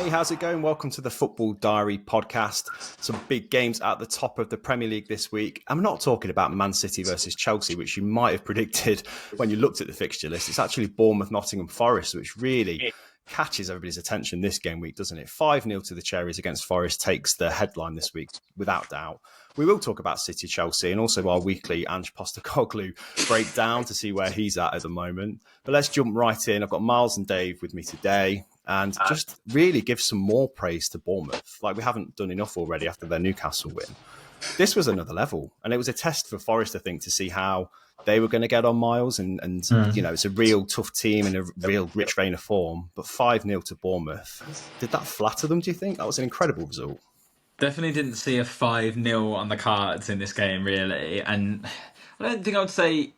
Hey, how's it going? Welcome to the Football Diary podcast. Some big games at the top of the Premier League this week. I'm not talking about Man City versus Chelsea, which you might have predicted when you looked at the fixture list. It's actually Bournemouth, Nottingham Forest, which really catches everybody's attention this game week, doesn't it? 5-0 to the Cherries against Forest takes the headline this week, without doubt. We will talk about City, Chelsea, and also our weekly Ange Postecoglou breakdown to see where he's at the moment. But let's jump right in. I've got Myles and Dave with me today. And just really give some more praise to Bournemouth. Like we haven't done enough already after their Newcastle win. This was another level. And it was a test for Forest, I think, to see how they were going to get on Myles. And you know, it's a real tough team in a real rich vein of form. But 5-0 to Bournemouth. Did that flatter them, do you think? That was an incredible result. Definitely didn't see a 5-0 on the cards in this game, really. And I don't think I would say...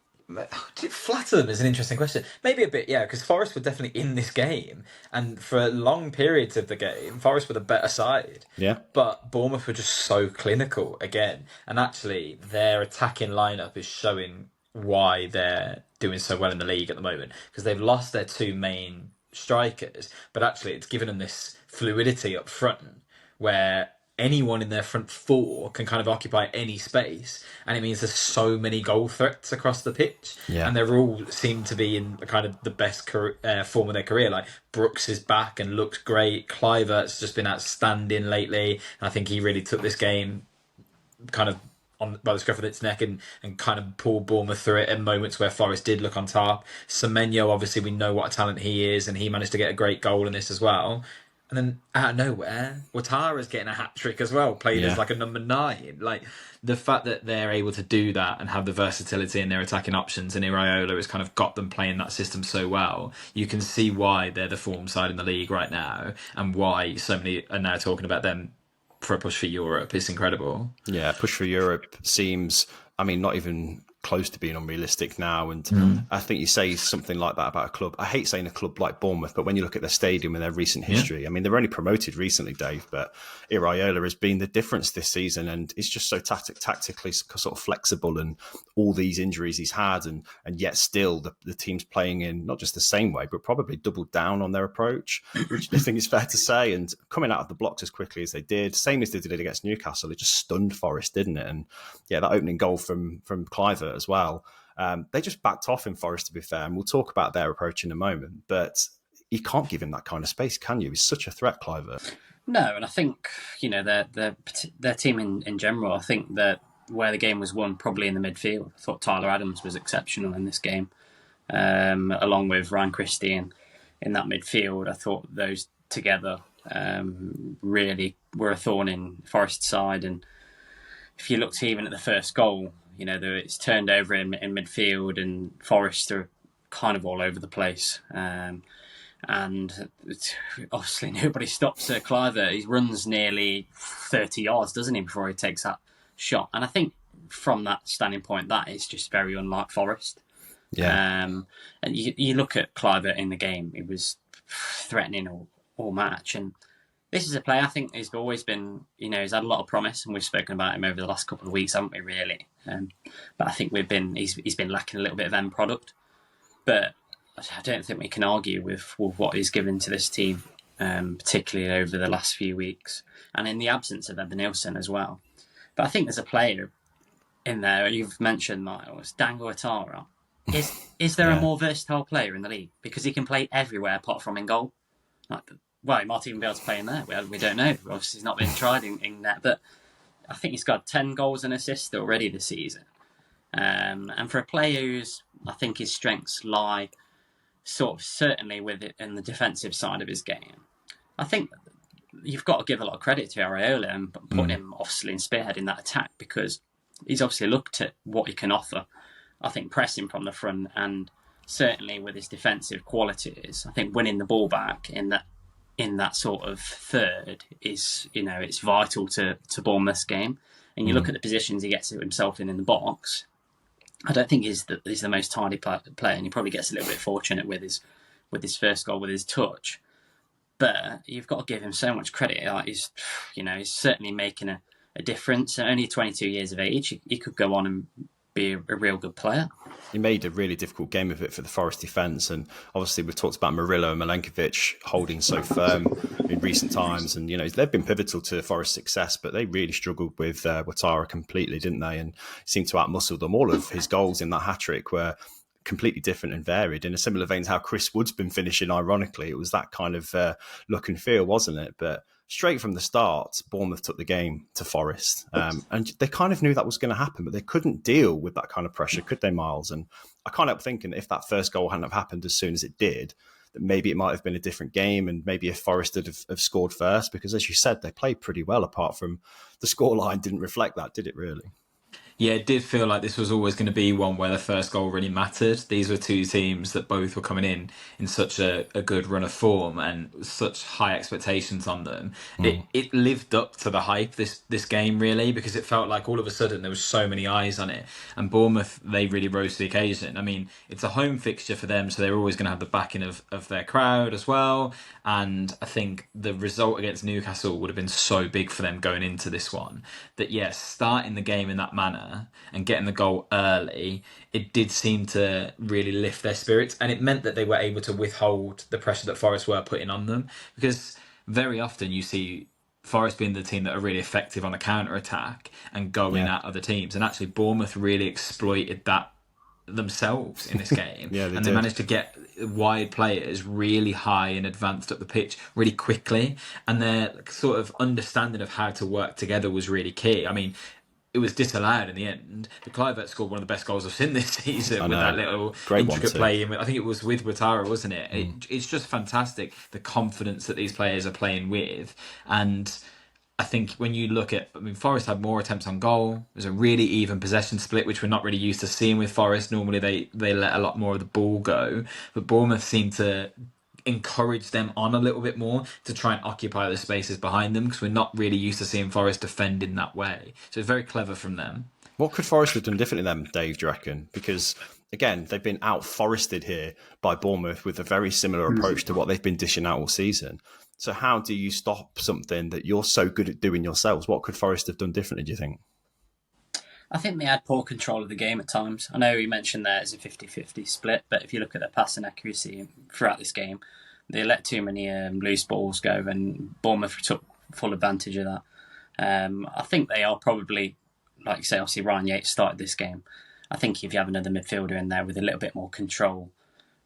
Did it flatter them is an interesting question. Maybe a bit, yeah, because Forest were definitely in this game. And for long periods of the game, Forest were the better side. Yeah. But Bournemouth were just so clinical again. And actually, their attacking lineup is showing why they're doing so well in the league at the moment. Because they've lost their two main strikers. But actually, it's given them this fluidity up front where anyone in their front four can kind of occupy any space, and it means there's so many goal threats across the pitch, and they're all seem to be in kind of the best form of their career. Like Brooks is back and looks great. Kluivert's just been outstanding lately, and I think he really took this game kind of by the scruff of its neck and kind of pulled Bournemouth through it in moments where Forest did look on top. Semenyo, obviously, we know what a talent he is, and he managed to get a great goal in this as well. And then out of nowhere, Ouattara's getting a hat-trick as well, played as like a number 9. Like, the fact that they're able to do that and have the versatility in their attacking options, and Iraola has kind of got them playing that system so well, you can see why they're the form side in the league right now and why so many are now talking about them for a push for Europe. It's incredible. Yeah, push for Europe seems, I mean, not even close to being unrealistic now. And I think you say something like that about a club. I hate saying a club like Bournemouth, but when you look at their stadium and their recent history, I mean, they're only promoted recently, Dave, but Iraola has been the difference this season, and it's just so tactically sort of flexible, and all these injuries he's had, and yet still the team's playing in not just the same way, but probably doubled down on their approach, which I think is fair to say. And coming out of the blocks as quickly as they did, same as they did against Newcastle, it just stunned Forest, didn't it? And yeah, that opening goal from Kluivert as well. They just backed off in Forest, to be fair, and we'll talk about their approach in a moment. But you can't give him that kind of space, can you? He's such a threat, Kluivert. No, and I think, you know, their team in general, I think that where the game was won probably in the midfield. I thought Tyler Adams was exceptional in this game, along with Ryan Christie in that midfield. I thought those together really were a thorn in Forest's side. And if you looked even at the first goal, you know, it's turned over in midfield, and Forest are kind of all over the place. And obviously nobody stops Kluivert. He runs nearly 30 yards, doesn't he, before he takes that shot. And I think from that standing point, that is just very unlike Forest. Yeah. And you look at Kluivert in the game, he was threatening all match. And this is a player I think has always been, you know, he's had a lot of promise, and we've spoken about him over the last couple of weeks, haven't we, really? But I think he's been lacking a little bit of end product. But I don't think we can argue with what he's given to this team, particularly over the last few weeks, and in the absence of Ebenezer as well. But I think there's a player in there, you've mentioned, Myles, Dango. Is there a more versatile player in the league? Because he can play everywhere apart from in goal. Well, he might even be able to play in there. We don't know. Obviously, he's not been tried in that. But I think he's got 10 goals and assists already this season. And for a player who's, I think his strengths lie sort of certainly with it in the defensive side of his game, I think you've got to give a lot of credit to Iraola and put him obviously in spearheading that attack, because he's obviously looked at what he can offer. I think pressing from the front, and certainly with his defensive qualities, I think winning the ball back in that sort of third is, you know, it's vital to Bournemouth's game. And you look at the positions he gets himself in the box, I don't think he's the most tidy player, and he probably gets a little bit fortunate with his first goal, with his touch. But you've got to give him so much credit. He's certainly making a difference. At only 22 years of age, he could go on and be a real good player. He made a really difficult game of it for the Forest defence, and obviously we've talked about Murillo and Milenkovic holding so firm in recent times, and they've been pivotal to Forest's success, but they really struggled with Ouattara completely, didn't they? And seemed to outmuscle them. All of his goals in that hat-trick were completely different and varied, in a similar vein to how Chris Wood's been finishing. Ironically, it was that kind of look and feel, wasn't it? But straight from the start, Bournemouth took the game to Forest, and they kind of knew that was going to happen, but they couldn't deal with that kind of pressure, could they, Myles? And I can't help thinking that if that first goal hadn't have happened as soon as it did, that maybe it might have been a different game, and maybe if Forest had have scored first, because as you said, they played pretty well, apart from the scoreline didn't reflect that, did it really? Yeah, it did feel like this was always going to be one where the first goal really mattered. These were two teams that both were coming in such a good run of form and such high expectations on them. It lived up to the hype, this game, really, because it felt like all of a sudden there was so many eyes on it. And Bournemouth, they really rose to the occasion. I mean, it's a home fixture for them, so they're always going to have the backing of their crowd as well. And I think the result against Newcastle would have been so big for them going into this one that, yes, starting the game in that manner and getting the goal early, it did seem to really lift their spirits, and it meant that they were able to withhold the pressure that Forest were putting on them, because very often you see Forest being the team that are really effective on the counter-attack and going at other teams, and actually Bournemouth really exploited that themselves in this game. They managed to get wide players really high and advanced up the pitch really quickly, and their sort of understanding of how to work together was really key. I mean, it was disallowed in the end. The Kluivert scored one of the best goals I've seen this season with that little great intricate play. I think it was with Ouattara, wasn't it? It's just fantastic, the confidence that these players are playing with. And I think when you look at, Forest had more attempts on goal. There's a really even possession split, which we're not really used to seeing with Forest. Normally they let a lot more of the ball go. But Bournemouth seemed to encourage them on a little bit more to try and occupy the spaces behind them, because we're not really used to seeing Forest defend in that way. So it's very clever from them. What could Forest have done differently then, Dave, do you reckon? Because, again, they've been out-forested here by Bournemouth with a very similar approach to what they've been dishing out all season. So how do you stop something that you're so good at doing yourselves? What could Forest have done differently, do you think? I think they had poor control of the game at times. I know you mentioned there is a 50-50 split, but if you look at their passing accuracy throughout this game, they let too many loose balls go, and Bournemouth took full advantage of that. I think they are probably, like you say, obviously Ryan Yates started this game. I think if you have another midfielder in there with a little bit more control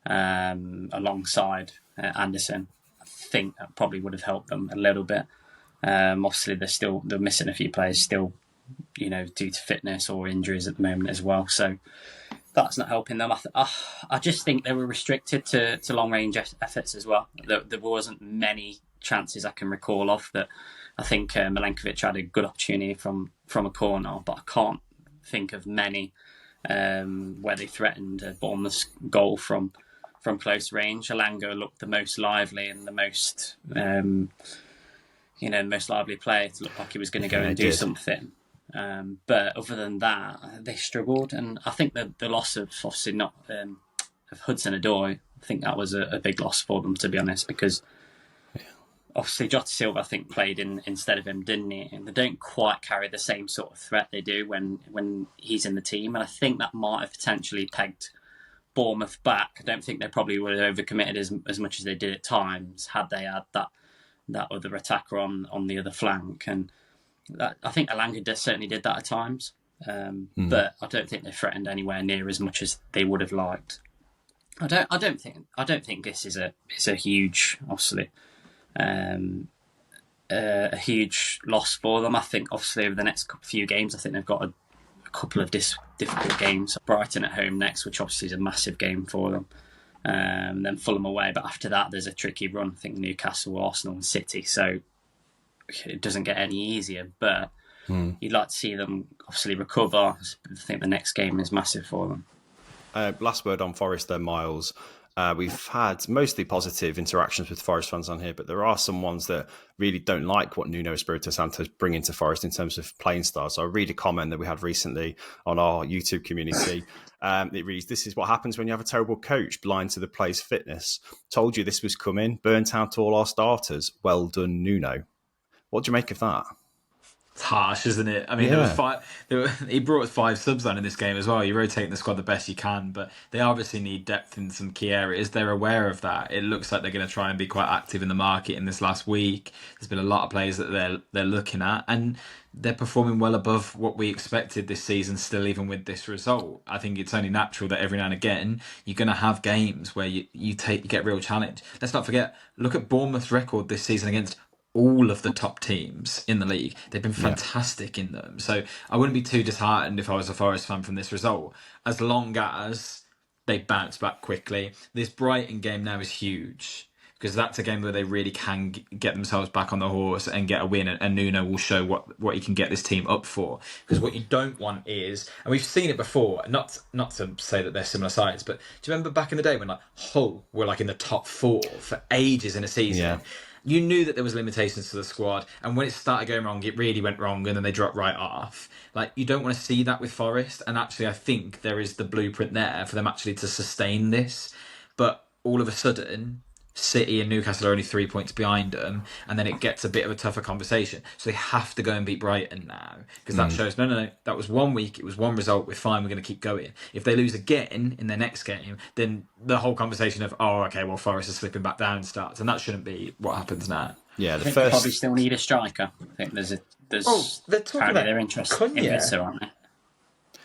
alongside Anderson, I think that probably would have helped them a little bit. Obviously, they're missing a few players still, due to fitness or injuries at the moment as well. So that's not helping them. I just think they were restricted to long-range efforts as well. There wasn't many chances I can recall of that. I think Milenkovic had a good opportunity from a corner, but I can't think of many where they threatened Bournemouth's goal from close range. Alango looked the most lively and the most, most lively player to look like he was going to go and do something. But other than that, they struggled, and I think that the loss of obviously not of Hudson-Odoi, I think that was a big loss for them, to be honest, because obviously Jota Silva, I think, played instead of him, didn't he? And they don't quite carry the same sort of threat they do when he's in the team, and I think that might have potentially pegged Bournemouth back. I don't think they probably would have overcommitted as much as they did at times had they had that other attacker on the other flank. And I think Alanga certainly did that at times, but I don't think they threatened anywhere near as much as they would have liked. I don't think this is a huge, obviously, a huge loss for them. I think obviously over the next few games, I think they've got a couple of difficult games. Brighton at home next, which obviously is a massive game for them. Then Fulham away, but after that there's a tricky run. I think Newcastle, Arsenal and City, so it doesn't get any easier, but you'd like to see them obviously recover. I think the next game is massive for them. Last word on Forest then, Myles. We've had mostly positive interactions with Forest fans on here, but there are some ones that really don't like what Nuno Espirito Santo's bringing to Forest in terms of playing style. So I'll read a comment that we had recently on our YouTube community. It reads, "This is what happens when you have a terrible coach, blind to the player's fitness. Told you this was coming, burnt out all our starters. Well done, Nuno." What do you make of that? It's harsh, isn't it? I mean, there was five. He brought 5 subs on in this game as well. You're rotating the squad the best you can, but they obviously need depth in some key areas. They're aware of that. It looks like they're going to try and be quite active in the market in this last week. There's been a lot of players that they're looking at, and they're performing well above what we expected this season. Still, even with this result, I think it's only natural that every now and again you're going to have games where you get real challenge. Let's not forget. Look at Bournemouth's record this season against all of the top teams in the league. They've been fantastic in them. So I wouldn't be too disheartened if I was a Forest fan from this result, as long as they bounce back quickly. This Brighton game now is huge, because that's a game where they really can get themselves back on the horse and get a win, and Nuno will show what he can get this team up for. Because what you don't want is, and we've seen it before, not to say that they're similar sides, but do you remember back in the day when Hull were in the top 4 for ages in a season? Yeah. You knew that there was limitations to the squad, and when it started going wrong, it really went wrong, and then they dropped right off. You don't want to see that with Forest, and actually I think there is the blueprint there for them actually to sustain this. But all of a sudden, City and Newcastle are only 3 points behind them, and then it gets a bit of a tougher conversation. So they have to go and beat Brighton now, because that shows, no, that was 1 week, it was one result, we're fine, we're going to keep going. If they lose again in their next game, then the whole conversation of, Forest is slipping back down starts, and that shouldn't be what happens now. Yeah, they probably still need a striker. I think there's they're talking about their interest in Visser, aren't they?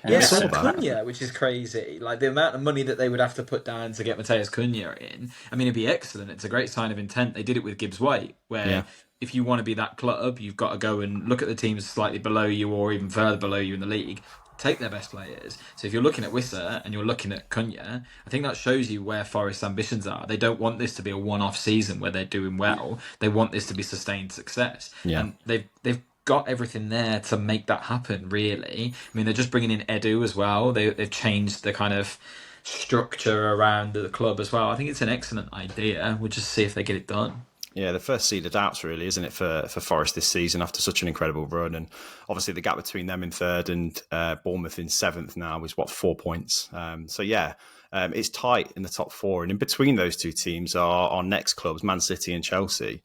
Yeah, Cunha, which is crazy. The amount of money that they would have to put down to get Matheus Cunha in. I mean, it'd be excellent. It's a great sign of intent. They did it with Gibbs White, where if you want to be that club, you've got to go and look at the teams slightly below you or even further below you in the league. Take their best players. So if you're looking at Visser and you're looking at Cunha, I think that shows you where Forest's ambitions are. They don't want this to be a one-off season where they're doing well. They want this to be sustained success. Yeah. And they've got everything there to make that happen, really. I mean, they're just bringing in Edu as well. They've changed the kind of structure around the club as well. I think it's an excellent idea. We'll just see if they get it done. Yeah, the first seed of doubts, really, isn't it, for Forest this season after such an incredible run? And obviously the gap between them in third and Bournemouth in 7th now is, 4 points? It's tight in the top 4. And in between those two teams are our next clubs, Man City and Chelsea.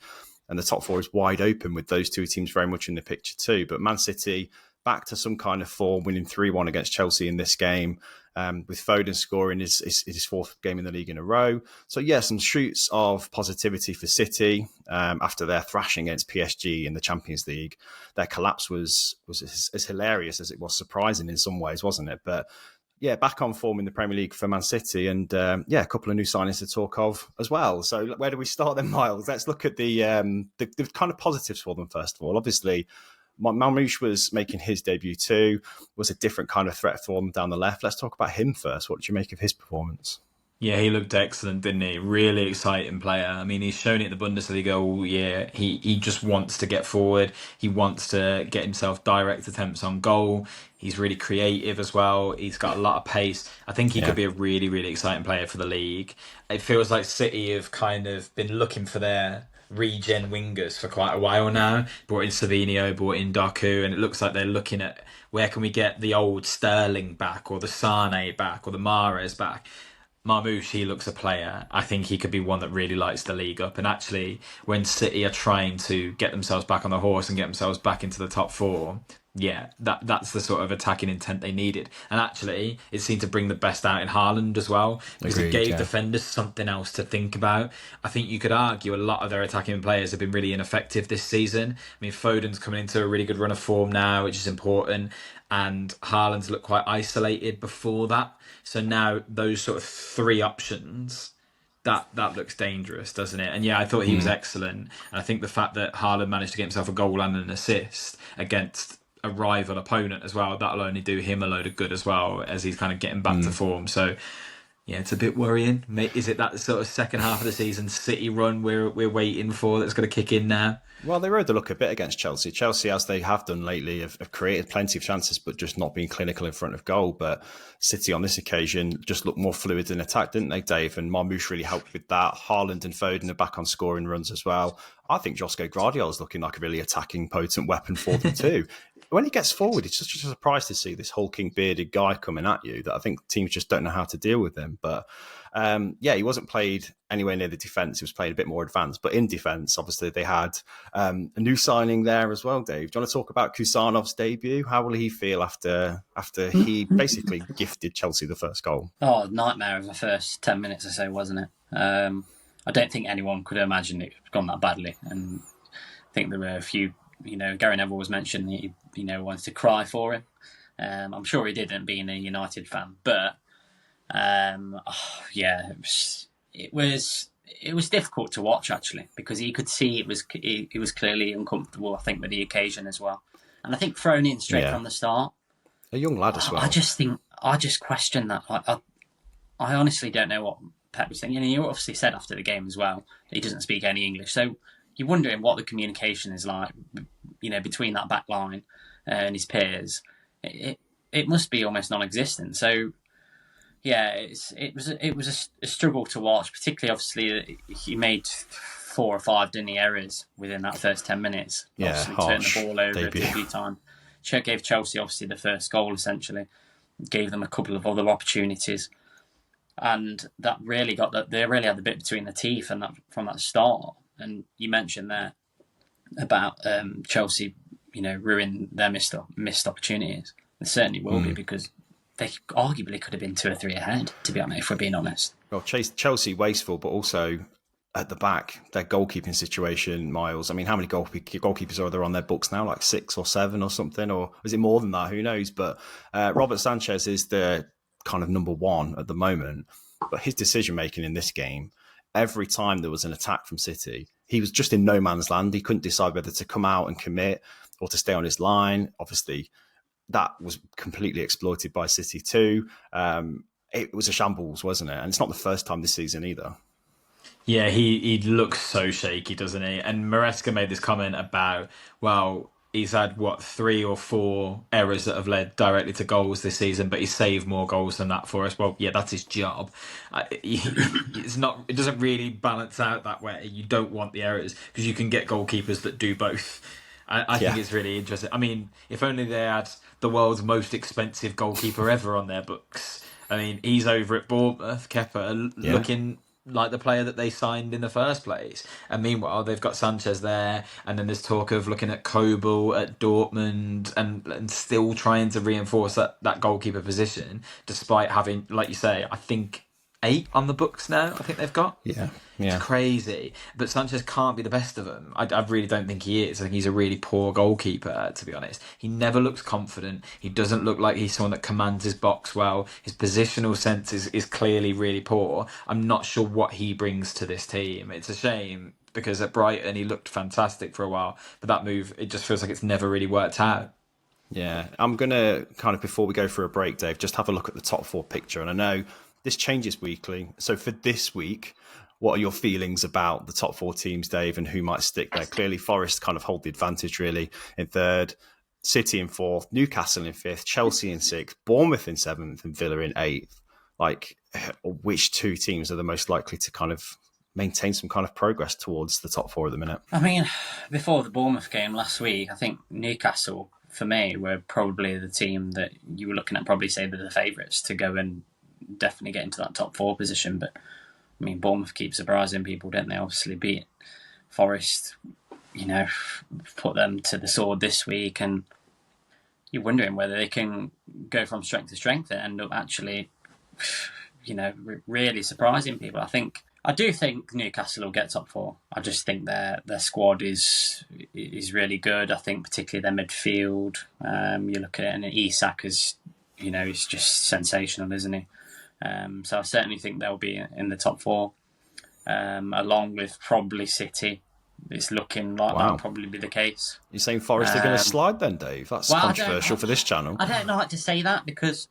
And the top 4 is wide open with those two teams very much in the picture too. But Man City back to some kind of form, winning 3-1 against Chelsea in this game, with Foden scoring his 4th game in the league in a row. So some shoots of positivity for City after their thrashing against PSG in the Champions League. Their collapse was as hilarious as it was surprising in some ways, wasn't it? But back on form in the Premier League for Man City, and a couple of new signings to talk of as well. So where do we start then, Myles? Let's look at the kind of positives for them first of all. Obviously, Marmoush was making his debut too, was a different kind of threat for them down the left. Let's talk about him first. What did you make of his performance? Yeah, he looked excellent, didn't he? Really exciting player. I mean, he's shown it in the Bundesliga. He just wants to get forward. He wants to get himself direct attempts on goal. He's really creative as well. He's got a lot of pace. I think he could be a really, really exciting player for the league. It feels like City have kind of been looking for their regen wingers for quite a while now. Brought in Savinho, brought in Doku, and it looks like they're looking at where can we get the old Sterling back, or the Sane back, or the Mahrez back. Marmoush, he looks a player. I think he could be one that really lights the league up. And actually, when City are trying to get themselves back on the horse and get themselves back into the top 4, that's the sort of attacking intent they needed. And actually, it seemed to bring the best out in Haaland as well, because it gave defenders something else to think about. I think you could argue a lot of their attacking players have been really ineffective this season. I mean, Foden's coming into a really good run of form now, which is important. And Haaland's looked quite isolated before that. So now those sort of 3 options, that looks dangerous, doesn't it? And I thought he was excellent. And I think the fact that Haaland managed to get himself a goal and an assist against a rival opponent as well, that'll only do him a load of good as well, as he's kind of getting back to form. So it's a bit worrying. Is it that sort of second half of the season City run we're waiting for that's going to kick in now? Well, they rode the luck a bit against Chelsea. Chelsea, as they have done lately, have created plenty of chances, but just not being clinical in front of goal. But City on this occasion just looked more fluid in attack, didn't they, Dave? And Marmoush really helped with that. Haaland and Foden are back on scoring runs as well. I think Josko Guardiola's looking like a really attacking, potent weapon for them too. when he gets forward, it's just a surprise to see this hulking bearded guy coming at you that I think teams just don't know how to deal with him. But he wasn't played anywhere near the defence. He was played a bit more advanced. But in defence, obviously, they had a new signing there as well, Dave. Do you want to talk about Khusanov's debut? How will he feel after he basically gifted Chelsea the first goal? Oh, nightmare of the first 10 minutes or so, wasn't it? I don't think anyone could imagine it had gone that badly. And I think there were a few, Gary Neville was mentioned, he, wanted to cry for him. I'm sure he didn't, being a United fan. But, it was difficult to watch, actually, because you could see he was clearly uncomfortable, I think, with the occasion as well. And I think thrown in straight from the start. A young lad as well. I just question that. I honestly don't know what Pep was thinking. He obviously said after the game as well that he doesn't speak any English. So you're wondering what the communication is like, between that back line and his peers. It must be almost non-existent. So yeah, it was a struggle to watch, particularly obviously he made 4 or 5, didn't he, errors within that first 10 minutes. Yeah, obviously turned the ball over a few times. Gave Chelsea obviously the first goal essentially, gave them a couple of other opportunities. And that really they really had the bit between the teeth and that from that start. And you mentioned there about Chelsea, ruin their missed opportunities. They certainly will be, because they arguably could have been 2 or 3 ahead, to be honest, if we're being honest. Well, Chelsea wasteful, but also at the back, their goalkeeping situation, Myles. I mean, how many goalkeepers are there on their books now? Like 6 or 7 or something? Or is it more than that? Who knows? But Robert Sanchez is the kind of number 1 at the moment. But his decision-making in this game, every time there was an attack from City, he was just in no man's land. He couldn't decide whether to come out and commit or to stay on his line. Obviously, that was completely exploited by City too. It was a shambles, wasn't it? And it's not the first time this season either. Yeah, he looks so shaky, doesn't he? And Maresca made this comment about, he's had, 3 or 4 errors that have led directly to goals this season, but he's saved more goals than that for us. Well, yeah, that's his job. It doesn't really balance out that way. You don't want the errors, because you can get goalkeepers that do both. I think it's really interesting. I mean, if only they had the world's most expensive goalkeeper ever on their books. I mean, he's over at Bournemouth, Kepa, looking like the player that they signed in the first place. And meanwhile, they've got Sanchez there, and then there's talk of looking at Kobel at Dortmund and still trying to reinforce that goalkeeper position, despite having, like you say, I think 8 on the books now, I think they've got. Yeah. It's crazy. But Sanchez can't be the best of them. I really don't think he is. I think he's a really poor goalkeeper, to be honest. He never looks confident. He doesn't look like he's someone that commands his box well. His positional sense is clearly really poor. I'm not sure what he brings to this team. It's a shame, because at Brighton he looked fantastic for a while. But that move, it just feels like it's never really worked out. Yeah. I'm going to kind of, before we go for a break, Dave, just have a look at the top 4 picture. And I know this changes weekly. So for this week, what are your feelings about the top 4 teams, Dave, and who might stick there? Clearly, Forest kind of hold the advantage, really, in 3rd, City in 4th, Newcastle in 5th, Chelsea in 6th, Bournemouth in 7th, and Villa in 8th. Like, which 2 teams are the most likely to kind of maintain some kind of progress towards the top 4 at the minute? I mean, before the Bournemouth game last week, I think Newcastle, for me, were probably the team that you were looking at, probably say they're the favourites to go and definitely get into that top 4 position. But I mean, Bournemouth keep surprising people, don't they? Obviously beat Forest, put them to the sword this week, and you're wondering whether they can go from strength to strength and end up actually, really surprising people. I do think Newcastle will get top 4. I just think their squad is really good. I think particularly their midfield. You look at it, and Isak is, he's just sensational, isn't he? So I certainly think they'll be in the top 4, along with probably City. It's looking like that'll probably be the case. You're saying Forest are going to slide then, Dave? That's controversial for this channel. I don't like to say that, because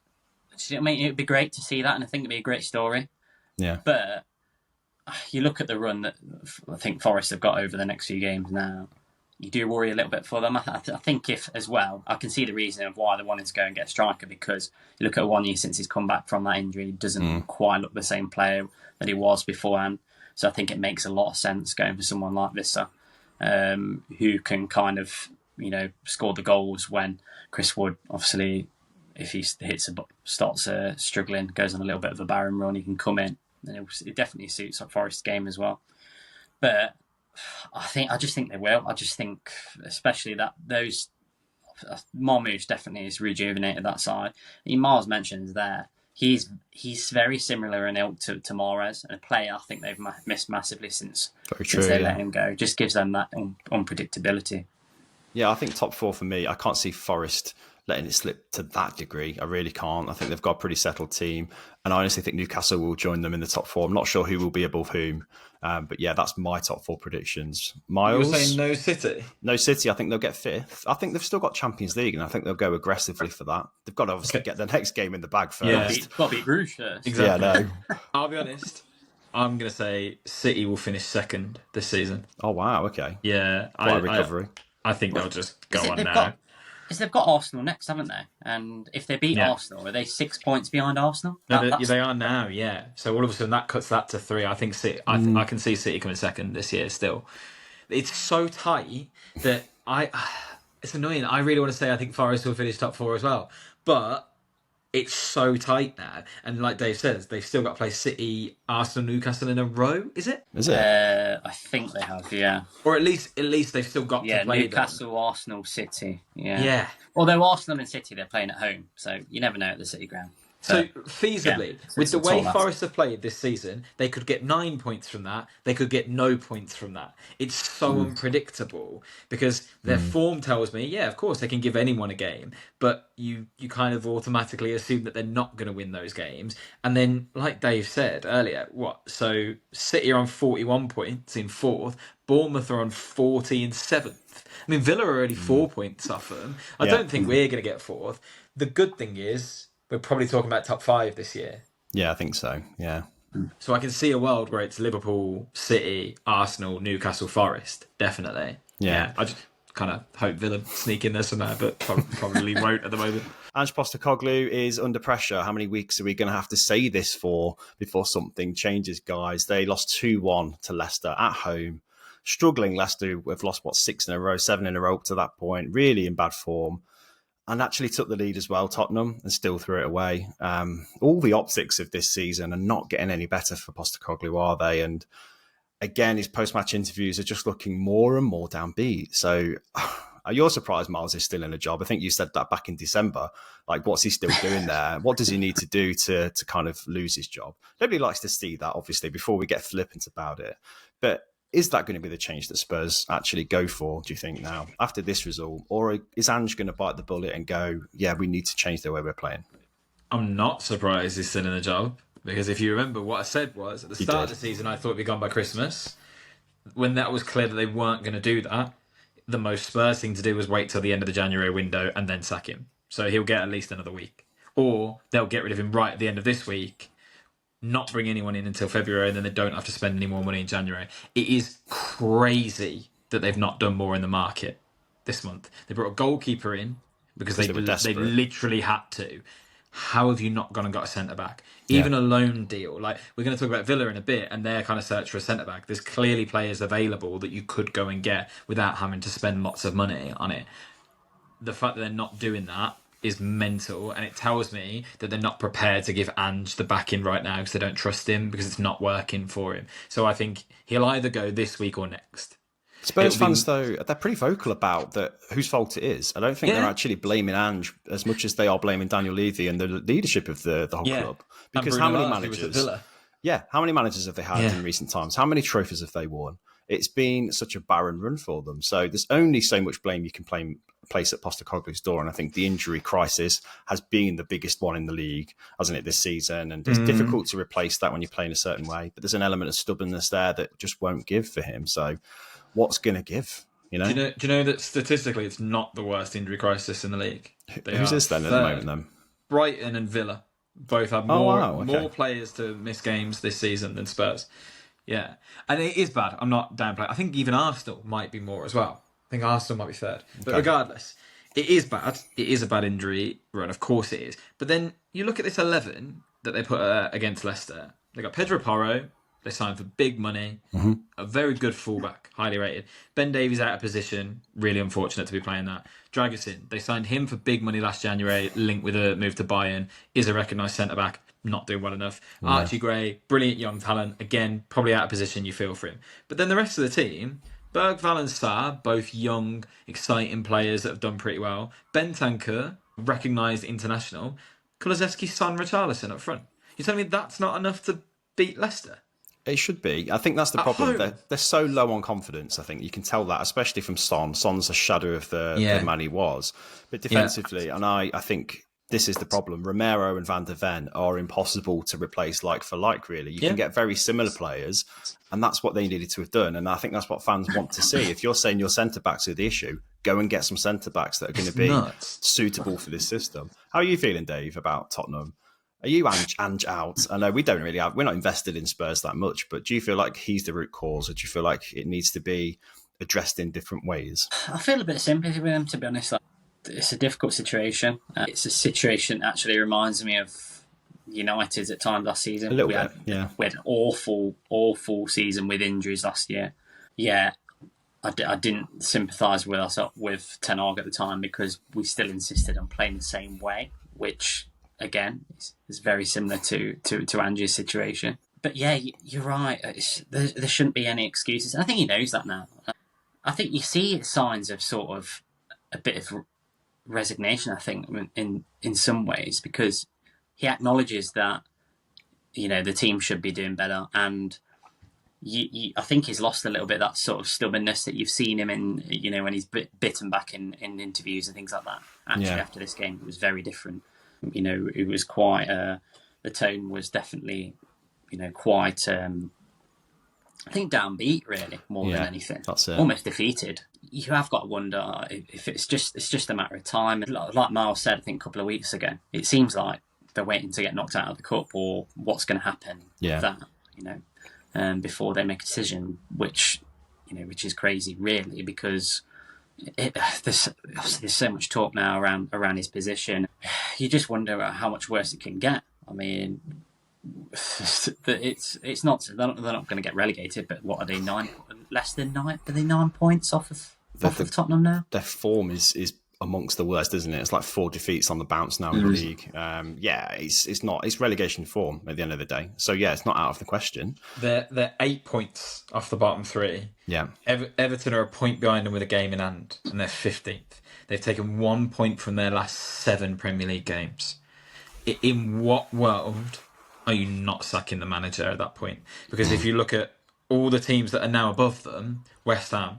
it would be great to see that, and I think it'd be a great story. Yeah. But you look at the run that I think Forest have got over the next few games now, you do worry a little bit for them. I think if, as well, I can see the reason of why they wanted to go and get a striker, because you look at 1 year since he's come back from that injury, he doesn't quite look the same player that he was beforehand. So I think it makes a lot of sense going for someone like Vissa, who can kind of, scored the goals when Chris Wood, obviously, if he starts struggling, goes on a little bit of a barren run, he can come in. And it definitely suits Forest's game as well. But I just think they will. I just think, especially that those Marmoush definitely has rejuvenated that side. Myles mentions there. He's very similar in ilk to Mahrez, and a player I think they've missed massively since they let him go. Just gives them that unpredictability. Yeah, I think top four for me. I can't see Forest letting it slip to that degree. I really can't. I think they've got a pretty settled team, and I honestly think Newcastle will join them in the top four. I'm not sure who will be above whom, but yeah, that's my top four predictions. Myles, you were saying no City? No City. I think they'll get fifth. I think they've still got Champions League, and I think they'll go aggressively for that. They've got to obviously get their next game in the bag first. Yeah, got to beat Bruges first. Exactly. Yeah, no. I'll be honest. I'm going to say City will finish second this season. Oh wow, okay. Yeah, quite a recovery. I think they'll just go on now. They've got Arsenal next, haven't they? And if they beat Arsenal, are they 6 points behind Arsenal? No, they are now, yeah. So all of a sudden that cuts that to 3. I think City, I can see City coming second this year still. It's so tight that it's annoying. I really want to say I think Forest will finish top 4 as well. But it's so tight now. And like Dave says, they've still got to play City, Arsenal, Newcastle in a row, is it? Is it? I think they have, yeah. Or at least they've still got to play Newcastle, them. Arsenal, City. Yeah. Yeah. Although Arsenal and City, they're playing at home, so you never know at the City ground. So feasibly, with the way Forest have played this season, they could get 9 points from that. They could get no points from that. It's so unpredictable because their form tells me, yeah, of course they can give anyone a game, but you kind of automatically assume that they're not going to win those games. And then, like Dave said earlier, so City are on 41 points in 4th, Bournemouth are on 40 in 7th. I mean, Villa are only 4 points off them. I don't think we're going to get 4th. The good thing is, we're probably talking about top 5 this year. Yeah, I think so. Yeah. So I can see a world where it's Liverpool, City, Arsenal, Newcastle, Forest. Definitely. Yeah. I just kind of hope Villa sneak in there somehow, but probably won't at the moment. Ange Postecoglou is under pressure. How many weeks are we going to have to say this for before something changes, guys? They lost 2-1 to Leicester at home. Struggling Leicester, have lost, 6 in a row, 7 in a row up to that point. Really in bad form. And actually took the lead as well, Tottenham, and still threw it away. All the optics of this season are not getting any better for Postecoglou, are they? And again, his post-match interviews are just looking more and more downbeat. So you're surprised Myles is still in a job. I think you said that back in December. Like, what's he still doing there? What does he need to do to kind of lose his job? Nobody likes to see that, obviously, before we get flippant about it. But is that going to be the change that Spurs actually go for, do you think, now, after this result? Or is Ange going to bite the bullet and go, yeah, we need to change the way we're playing? I'm not surprised he's still in the job, because if you remember what I said was, at the start of the season, I thought we'd be gone by Christmas. When that was clear that they weren't going to do that, the most Spurs thing to do was wait till the end of the January window and then sack him. So he'll get at least another week. Or they'll get rid of him right at the end of this week, not bring anyone in until February, and then they don't have to spend any more money in January. It is crazy that they've not done more in the market this month. They brought a goalkeeper in because they literally had to. How have you not gone and got a centre-back? Even a loan deal. Like, we're going to talk about Villa in a bit, and they're kind of search for a centre-back. There's clearly players available that you could go and get without having to spend lots of money on it. The fact that they're not doing that is mental, and it tells me that they're not prepared to give Ange the backing right now because they don't trust him, because it's not working for him. So I think he'll either go this week or next. Spurs fans, though, they're pretty vocal about that, whose fault it is. I don't think they're actually blaming Ange as much as they are blaming Daniel Levy and the leadership of the whole club. Because how many managers? How many managers have they had in recent times? How many trophies have they won? It's been such a barren run for them. So there's only so much blame you can place at Postecoglou's door. And I think the injury crisis has been the biggest one in the league, hasn't it, this season? And it's difficult to replace that when you're playing a certain way. But there's an element of stubbornness there that just won't give for him. So what's going to give? You know? Do you know that statistically it's not the worst injury crisis in the league? Who's this then at the moment then? Brighton and Villa both have more players to miss games this season than Spurs. Yeah, and it is bad. I'm not downplaying. I think even Arsenal might be more as well. I think Arsenal might be third. But regardless, it is bad. It is a bad injury run. Of course it is. But then you look at this 11 that they put against Leicester. They got Pedro Porro, they signed for big money. A very good fullback, highly rated. Ben Davies out of position, really unfortunate to be playing that. Dragusin, they signed him for big money last January, linked with a move to Bayern, is a recognised centre-back, not doing well enough. Archie Gray, brilliant young talent, again, probably out of position, you feel for him. But then the rest of the team, Bergvall and Sarr, both young, exciting players that have done pretty well. Bentancur, recognised international. Kulusevski, Son, Richarlison up front. You're telling me that's not enough to beat Leicester? It should be. I think that's the problem. They're so low on confidence. I think you can tell that, especially from Son. Son's a shadow of the man he was. But defensively, and I think this is the problem. Romero and Van der Ven are impossible to replace like for like, really. You can get very similar players, and that's what they needed to have done. And I think that's what fans want to see. If you're saying your centre-backs are the issue, go and get some centre-backs that are going to be suitable for this system. How are you feeling, Dave, about Tottenham? Are you Ange out? I know we're not invested in Spurs that much, but do you feel like he's the root cause, or do you feel like it needs to be addressed in different ways? I feel a bit of sympathy with him, to be honest. It's a difficult situation. It's a situation that actually reminds me of United at times last season. A little bit, yeah. We had an awful season with injuries last year. Yeah, I didn't sympathise with Ten Hag at the time because we still insisted on playing the same way, which, again, is very similar to Ange's situation. But yeah, you're right. There shouldn't be any excuses. And I think he knows that now. I think you see signs of sort of a bit of resignation, I think, in some ways, because he acknowledges that the team should be doing better, and I think he's lost a little bit that sort of stubbornness that you've seen him in, when he's bitten back in interviews and things like that. Actually, after this game, it was very different. It was quite the tone was definitely quite I think downbeat, really, more than anything. That's it. Almost defeated. You have got to wonder if it's just a matter of time. Like Myles said, I think a couple of weeks ago, it seems like they're waiting to get knocked out of the cup, or what's going to happen with that, before they make a decision, which is crazy, really, because there's so much talk now around his position. You just wonder how much worse it can get. I mean, it's not. They're not going to get relegated. But what are they? Less than 9? Are they 9 points off of Tottenham now? Their form is amongst the worst, isn't it? It's like 4 defeats on the bounce now in the league. It's relegation form at the end of the day. So it's not out of the question. They're 8 points off the bottom 3. Yeah, Everton are a point behind them with a game in hand, and they're 15th. They've taken 1 point from their last 7 Premier League games. In what world are you not sacking the manager at that point? Because if you look at all the teams that are now above them, West Ham,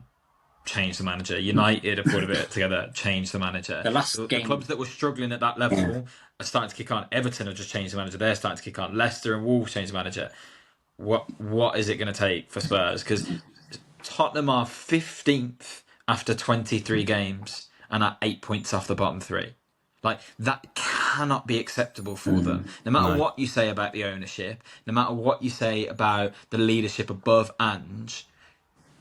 change the manager. United have put a bit together, change the manager. The clubs that were struggling at that level are starting to kick on. Everton have just changed the manager. They're starting to kick on. Leicester and Wolves changed the manager. What is it going to take for Spurs? Because Tottenham are 15th after 23 games and are 8 points off the bottom 3. Like, that cannot be acceptable for them. No matter what you say about the ownership, no matter what you say about the leadership above Ange,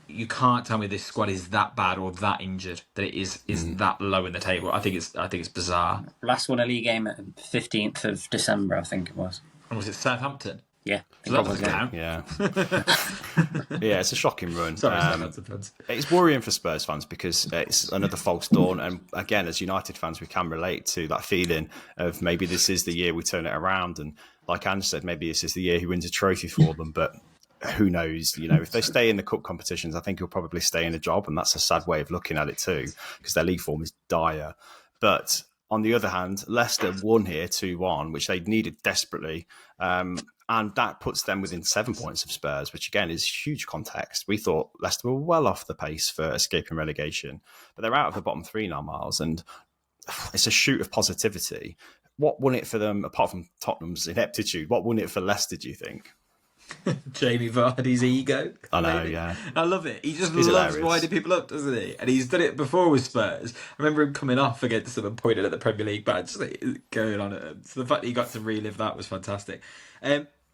you can't tell me this squad is that bad or that injured, that it is that low in the table. I think it's bizarre. Last won a league game at 15th of December, I think it was. And was it Southampton? Yeah. So that doesn't count. Yeah. It's a shocking run. Sorry, it's worrying for Spurs fans because it's another false dawn. And again, as United fans, we can relate to that feeling of maybe this is the year we turn it around. And like Ange said, maybe this is the year he wins a trophy for them. But who knows? If they stay in the cup competitions, I think he'll probably stay in a job. And that's a sad way of looking at it too, because their league form is dire. But on the other hand, Leicester won here 2-1, which they needed desperately. And that puts them within 7 points of Spurs, which again is huge context. We thought Leicester were well off the pace for escaping relegation, but they're out of the bottom 3 now, Myles, and it's a shoot of positivity. What won it for them, apart from Tottenham's ineptitude? What won it for Leicester, do you think? Jamie Vardy's ego. I know, yeah. I love it. He just He's loves hilarious. winding people up, doesn't he? And he's done it before with Spurs. I remember him coming off against them and pointing at the Premier League badge, going on at him. So the fact that he got to relive that was fantastic.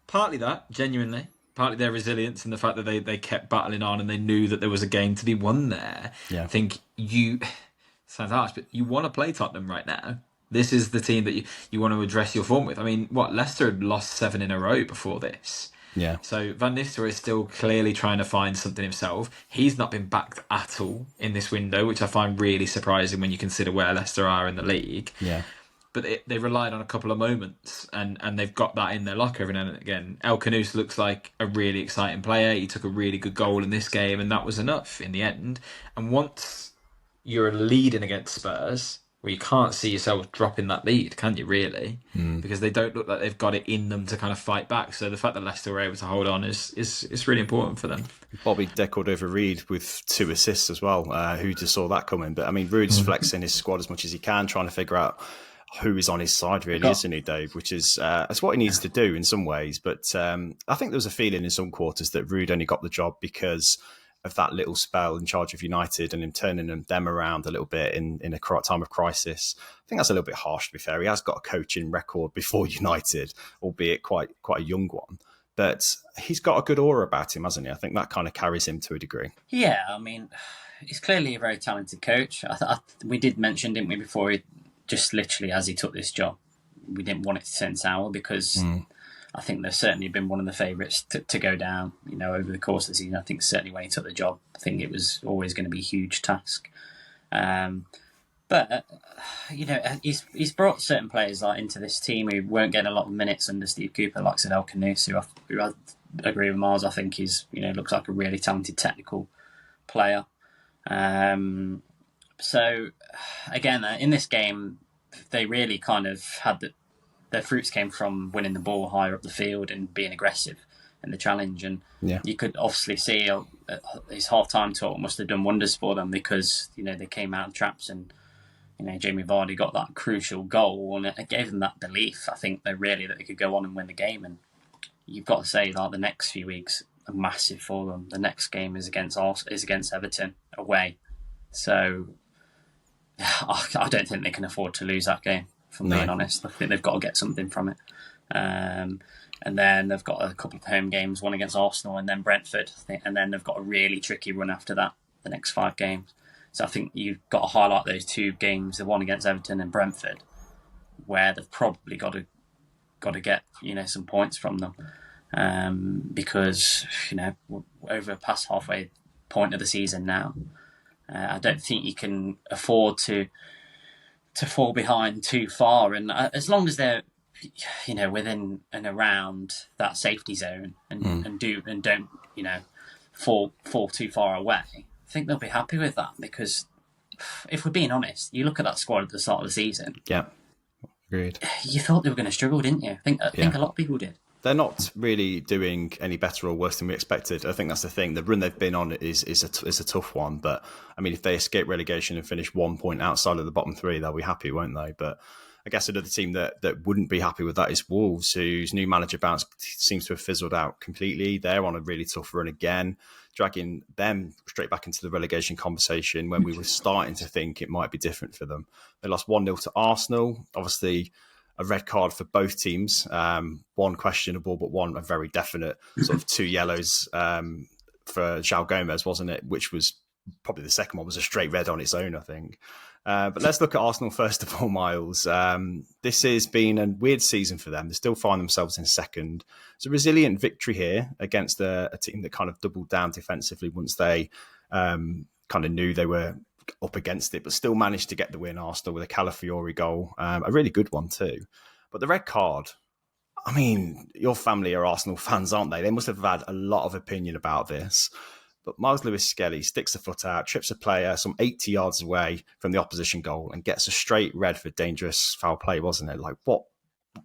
Partly that, genuinely. Partly their resilience and the fact that they kept battling on and they knew that there was a game to be won there. Yeah. I think sounds harsh, but you want to play Tottenham right now. This is the team that you want to address your form with. I mean, Leicester had lost 7 in a row before this. Yeah. So Van Nistelrooy is still clearly trying to find something himself. He's not been backed at all in this window, which I find really surprising when you consider where Leicester are in the league. Yeah. But they relied on a couple of moments, and they've got that in their locker every now and again. El Khanous looks like a really exciting player. He took a really good goal in this game, and that was enough in the end. And once you're leading against Spurs, well, you can't see yourself dropping that lead, can you, really? Because they don't look like they've got it in them to kind of fight back. So the fact that Leicester were able to hold on is really important for them. Bobby deckled over Ruud with 2 assists as well. Who just saw that coming? But I mean, Ruud's flexing his squad as much as he can, trying to figure out who is on his side, really, isn't he, Dave? Which is that's what he needs to do in some ways. But I think there was a feeling in some quarters that Ruud only got the job because of that little spell in charge of United and him turning them around a little bit in a time of crisis. I think that's a little bit harsh, to be fair. He has got a coaching record before United, albeit quite a young one. But he's got a good aura about him, hasn't he? I think that kind of carries him to a degree. Yeah, I mean, he's clearly a very talented coach. We did mention, didn't we, before he just literally as he took this job, we didn't want it to turn sour because I think they've certainly been one of the favourites to go down, over the course of the season. I think certainly when he took the job, I think it was always going to be a huge task. But he's brought certain players into this team who weren't getting a lot of minutes under Steve Cooper, like El Khanous, who I agree with Myles. I think he's looks like a really talented technical player. So again, in this game, they really kind of had their fruits came from winning the ball higher up the field and being aggressive in the challenge. And you could obviously see his half-time talk must have done wonders for them because they came out of traps and Jamie Vardy got that crucial goal and it gave them that belief. I think that they could go on and win the game. And you've got to say that the next few weeks are massive for them. The next game is against Everton away, so I don't think they can afford to lose that game. If I'm being honest, I think they've got to get something from it. And then they've got a couple of home games, one against Arsenal and then Brentford, and then they've got a really tricky run after that, the next 5 games. So I think you've got to highlight those 2 games, the one against Everton and Brentford, where they've probably got to get some points from them, because we're over past halfway point of the season now. I don't think you can afford to fall behind too far, and as long as they're within and around that safety zone and don't fall too far away, I think they'll be happy with that. Because if we're being honest, you look at that squad at the start of the season. Yeah, agreed. You thought they were going to struggle, didn't you? I think a lot of people did. They're not really doing any better or worse than we expected. I think that's the thing. The run they've been on is a tough one. But I mean, if they escape relegation and finish 1 point outside of the bottom 3, they'll be happy, won't they? But I guess another team that wouldn't be happy with that is Wolves, whose new manager bounce seems to have fizzled out completely. They're on a really tough run again, dragging them straight back into the relegation conversation when we were starting to think it might be different for them. They lost 1-0 to Arsenal. Obviously, a red card for both teams. One questionable, but one a very definite, sort of 2 yellows for João Gomez, wasn't it? Which was probably the second one was a straight red on its own, I think. But let's look at Arsenal first of all, Myles. This has been a weird season for them. They still find themselves in second. It's a resilient victory here against a team that kind of doubled down defensively once they kind of knew they were up against it, but still managed to get the win, Arsenal, with a Calafiori goal. A really good one too. But the red card, I mean, your family are Arsenal fans, aren't they? They must have had a lot of opinion about this. But Myles Lewis-Skelly sticks a foot out, trips a player some 80 yards away from the opposition goal and gets a straight red for dangerous foul play, wasn't it? Like,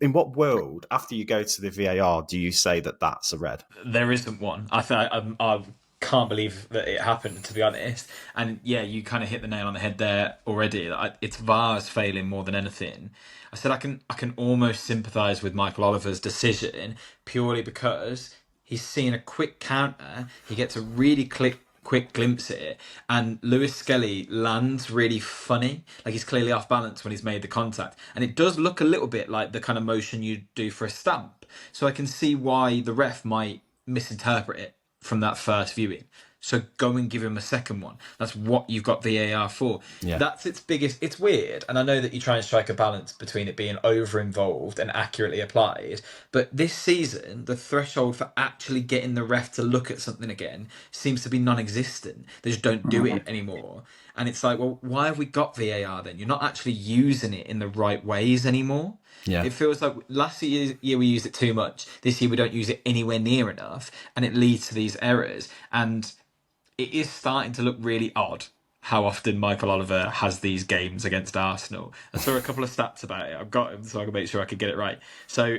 in what world, after you go to the VAR, do you say that that's a red? There isn't one. I can't believe that it happened, to be honest. And yeah, you kind of hit the nail on the head there already. It's VAR's failing more than anything. I said I can almost sympathise with Michael Oliver's decision purely because he's seen a quick counter. He gets a really quick glimpse at it, and Lewis-Skelly lands really funny. Like, he's clearly off balance when he's made the contact, and it does look a little bit like the kind of motion you'd do for a stamp. So I can see why the ref might misinterpret it from that first viewing. So go and give him a second one. That's what you've got VAR for. Yeah. That's its biggest... It's weird, and I know that you try and strike a balance between it being over-involved and accurately applied, but this season, the threshold for actually getting the ref to look at something again seems to be non-existent. They just don't do it anymore. And it's like, well, why have we got VAR then? You're not actually using it in the right ways anymore. Yeah. It feels like last year we used it too much. This year we don't use it anywhere near enough, and it leads to these errors. And it is starting to look really odd how often Michael Oliver has these games against Arsenal. I saw a couple of stats about it. I've got them so I can make sure I can get it right. So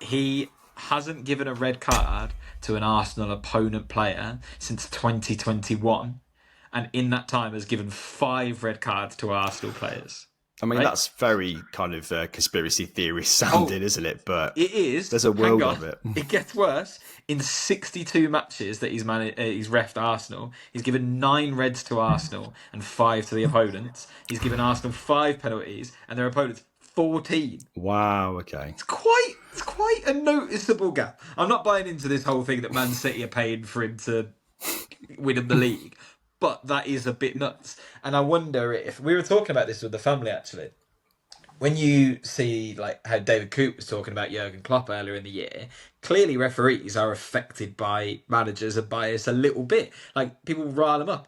he hasn't given a red card to an Arsenal opponent player since 2021. And in that time has given 5 red cards to Arsenal players. I mean, right? That's very kind of conspiracy theorist sounding, isn't it? But it is. There's a world of it. It gets worse. In 62 matches that he's refed Arsenal, he's given 9 reds to Arsenal and 5 to the opponents. He's given Arsenal 5 penalties and their opponents 14. Wow. Okay. It's quite a noticeable gap. I'm not buying into this whole thing that Man City are paying for him to win him the league. But that is a bit nuts. And I wonder if... We were talking about this with the family, actually. When you see like how David Coote was talking about Jurgen Klopp earlier in the year, clearly referees are affected by managers and bias a little bit. Like, people rile them up.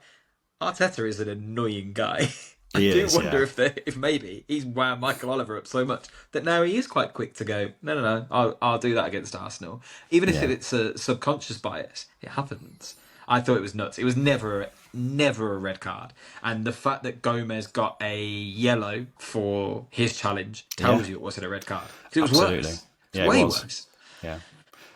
Arteta is an annoying guy. I wonder if maybe he's wound Michael Oliver up so much that now he is quite quick to go, no, I'll do that against Arsenal. Even if it's a subconscious bias, it happens. I thought it was nuts. It was never a red card. And the fact that Gomez got a yellow for his challenge tells you it wasn't a red card. It was worse. It's way worse. Yeah.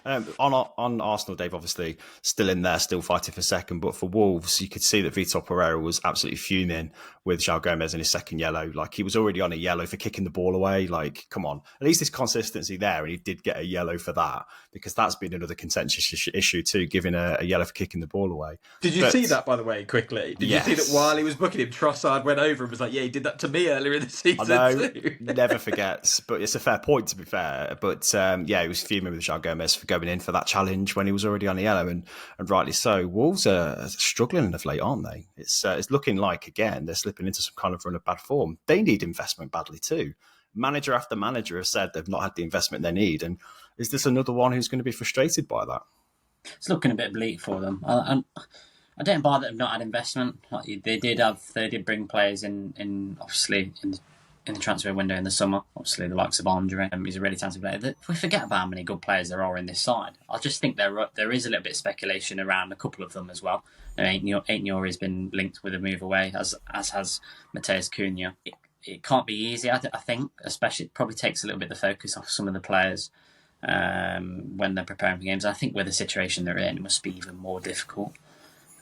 On Arsenal, Dave, obviously still in there, still fighting for second. But for Wolves, you could see that Vitor Pereira was absolutely fuming with João Gomez in his second yellow. Like, he was already on a yellow for kicking the ball away. Like, come on. At least there's consistency there, and he did get a yellow for that, because that's been another contentious issue too, giving a yellow for kicking the ball away. Did you see that, by the way, quickly? Did you see that while he was booking him, Trossard went over and was like, yeah, he did that to me earlier in the season too. Never forgets, but it's a fair point, to be fair. But he was fuming with João Gomez for going in for that challenge when he was already on the yellow, and rightly so. Wolves are struggling of late, aren't they? It's looking like, again, they're slipping into some kind of run of bad form. They need investment badly too. Manager after manager have said they've not had the investment they need, and is this another one who's going to be frustrated by that? It's looking a bit bleak for them. I don't buy that they've not had investment. Like, they did bring players in obviously in the transfer window in the summer. Obviously, the likes of Andre, he's a really talented player. We forget about how many good players there are in this side. I just think there is a little bit of speculation around a couple of them as well. Aitnor has been linked with a move away, as has Matheus Cunha. It can't be easy, I think, especially it probably takes a little bit of the focus off some of the players when they're preparing for games. I think with the situation they're in, it must be even more difficult.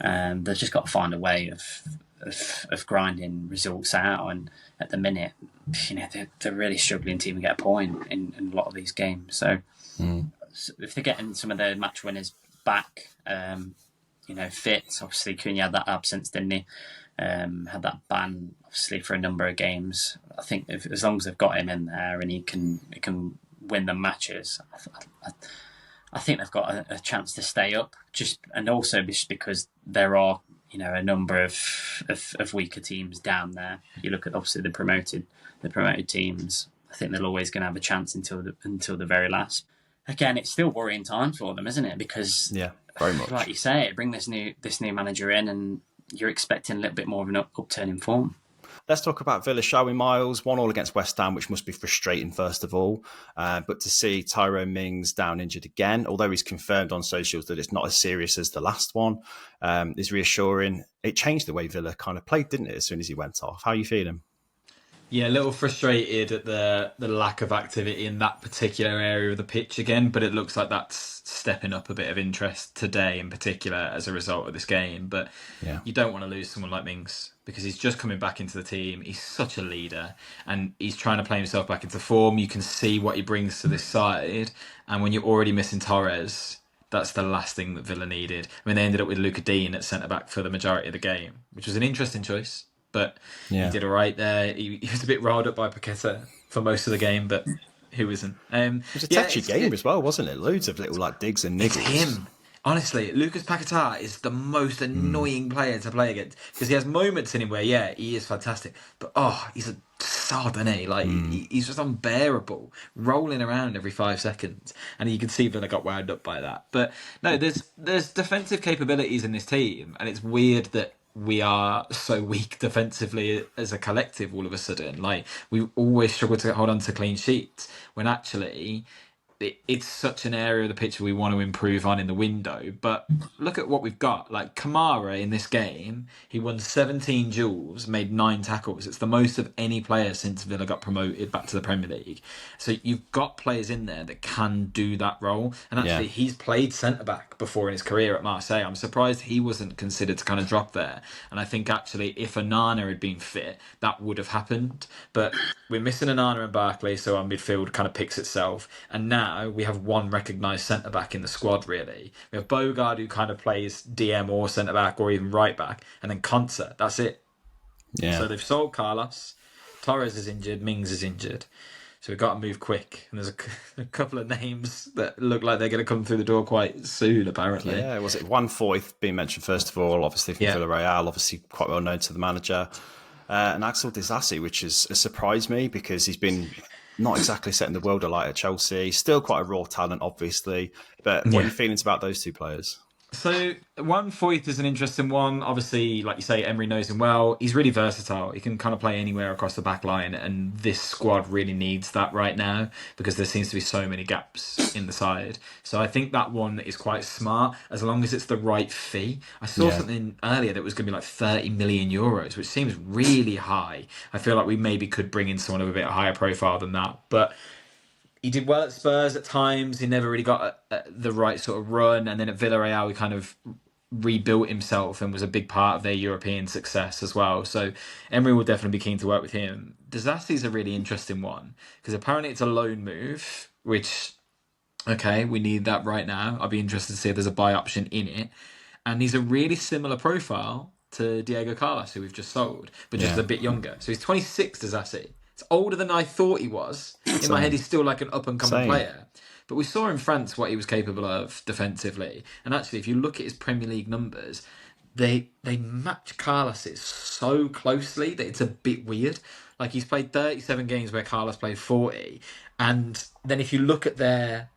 They've just got to find a way of grinding results out, and at the minute, they're really struggling to even get a point in a lot of these games. So if they're getting some of their match winners back, fit, obviously Cunha had that absence, didn't he? Had that ban obviously for a number of games. I think as long as they've got him in there and he can win the matches, I think they've got a chance to stay up. And also because there are a number of weaker teams down there. You look at obviously the promoted teams. I think they're always going to have a chance until the very last. Again, it's still worrying times for them, isn't it? Because very much, like you say, bring this new manager in, and you're expecting a little bit more of an upturn in form. Let's talk about Villa, shall we, Myles? 1-1 against West Ham, which must be frustrating, first of all. But to see Tyrone Mings down injured again, although he's confirmed on socials that it's not as serious as the last one, is reassuring. It changed the way Villa kind of played, didn't it, as soon as he went off? How are you feeling? Yeah, a little frustrated at the lack of activity in that particular area of the pitch again, but it looks like that's stepping up a bit of interest today in particular as a result of this game. But you don't want to lose someone like Mings because he's just coming back into the team. He's such a leader and he's trying to play himself back into form. You can see what he brings to this side. And when you're already missing Torres, that's the last thing that Villa needed. I mean, they ended up with Luca Dean at centre-back for the majority of the game, which was an interesting choice. But he did all right there. He was a bit riled up by Paqueta for most of the game, but who isn't? It was a touchy game as well, wasn't it? Loads of little digs and niggles. It's him. Honestly, Lucas Paquetá is the most annoying player to play against because he has moments in him where, yeah, he is fantastic, but he's a sod, isn't he? Like he's just unbearable, rolling around every 5 seconds, and you can see Villa got wound up by that. But no, there's defensive capabilities in this team, and it's weird that we are so weak defensively as a collective all of a sudden. Like we always struggle to hold on to clean sheets when actually it's such an area of the pitch we want to improve on in the window. But look at what we've got. Like Kamara in this game, he won 17 duels, made 9 tackles. It's the most of any player since Villa got promoted back to the Premier League. So you've got players in there that can do that role. And actually, he's played centre-back before in his career at Marseille. I'm surprised he wasn't considered to kind of drop there. And I think actually, if Onana had been fit, that would have happened. But we're missing Onana and Barkley, so our midfield kind of picks itself. And now we have one recognised centre-back in the squad, really. We have Bogard, who kind of plays DM or centre-back or even right-back, and then Concert. That's it. Yeah. So they've sold Carlos. Torres is injured. Mings is injured. So we've got to move quick. And there's a couple of names that look like they're going to come through the door quite soon, apparently. Yeah, was it one Foyth being mentioned first of all, obviously from Villarreal, obviously quite well known to the manager. And Axel Disasi, which has surprised me because he's been not exactly setting the world alight at Chelsea. Still quite a raw talent, obviously. But what are your feelings about those two players? So one, Foyth is an interesting one. Obviously, like you say, Emery knows him well. He's really versatile. He can kind of play anywhere across the back line, and this squad really needs that right now because there seems to be so many gaps in the side. So I think that one is quite smart as long as it's the right fee. I saw something earlier that was going to be like 30 million euros, which seems really high. I feel like we maybe could bring in someone of a bit higher profile than that, but he did well at Spurs at times. He never really got the right sort of run. And then at Villarreal, he kind of rebuilt himself and was a big part of their European success as well. So Emery will definitely be keen to work with him. Disasi's a really interesting one because apparently it's a loan move, which, okay, we need that right now. I'll be interested to see if there's a buy option in it. And he's a really similar profile to Diego Carlos, who we've just sold, but just a bit younger. So he's 26, Disasi. It's older than I thought he was. In my head, he's still like an up-and-coming player. But we saw in France what he was capable of defensively. And actually, if you look at his Premier League numbers, they match Carlos's so closely that it's a bit weird. Like, he's played 37 games where Carlos played 40. And then if you look at their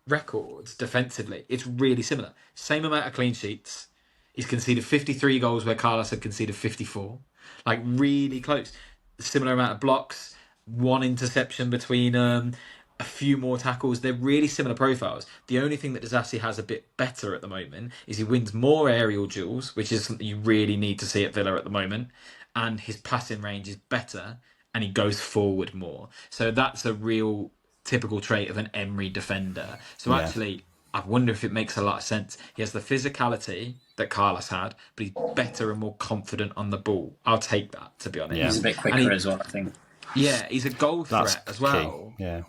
records defensively, it's really similar. Same amount of clean sheets. He's conceded 53 goals where Carlos had conceded 54. Like, really close. Similar amount of blocks, one interception between a few more tackles. They're really similar profiles. The only thing that Disasi has a bit better at the moment is he wins more aerial duels, which is something you really need to see at Villa at the moment, and his passing range is better, and he goes forward more. So that's a real typical trait of an Emery defender. So actually, I wonder if it makes a lot of sense. He has the physicality that Carlos had, but he's better and more confident on the ball. I'll take that, to be honest. He's a bit quicker as well, I think. Yeah, he's a goal threat as well. Key. Yeah.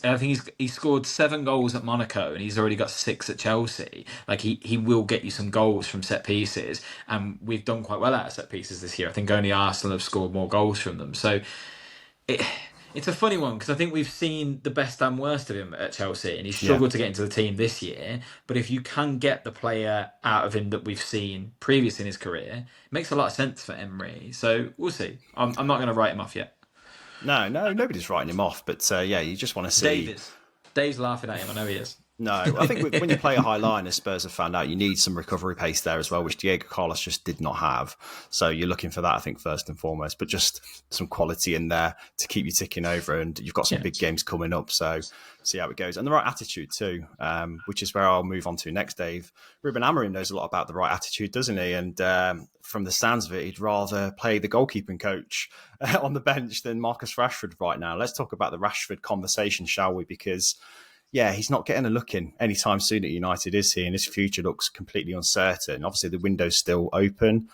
I think he's scored 7 goals at Monaco and he's already got 6 at Chelsea. Like he will get you some goals from set pieces, and we've done quite well out of set pieces this year. I think only Arsenal have scored more goals from them. So it's a funny one because I think we've seen the best and worst of him at Chelsea, and he's struggled to get into the team this year. But if you can get the player out of him that we've seen previous in his career, it makes a lot of sense for Emery. So we'll see. I'm not going to write him off yet. No, nobody's writing him off. But you just want to see. Dave's laughing at him. I know he is. No, I think when you play a high line, as Spurs have found out, you need some recovery pace there as well, which Diego Carlos just did not have. So you're looking for that, I think, first and foremost, but just some quality in there to keep you ticking over. And you've got some big games coming up, so see how it goes. And the right attitude too, which is where I'll move on to next, Dave. Ruben Amorim knows a lot about the right attitude, doesn't he? And from the sounds of it, he'd rather play the goalkeeping coach on the bench than Marcus Rashford right now. Let's talk about the Rashford conversation, shall we? Because he's not getting a look in anytime soon at United, is he? And his future looks completely uncertain. Obviously, the window's still open.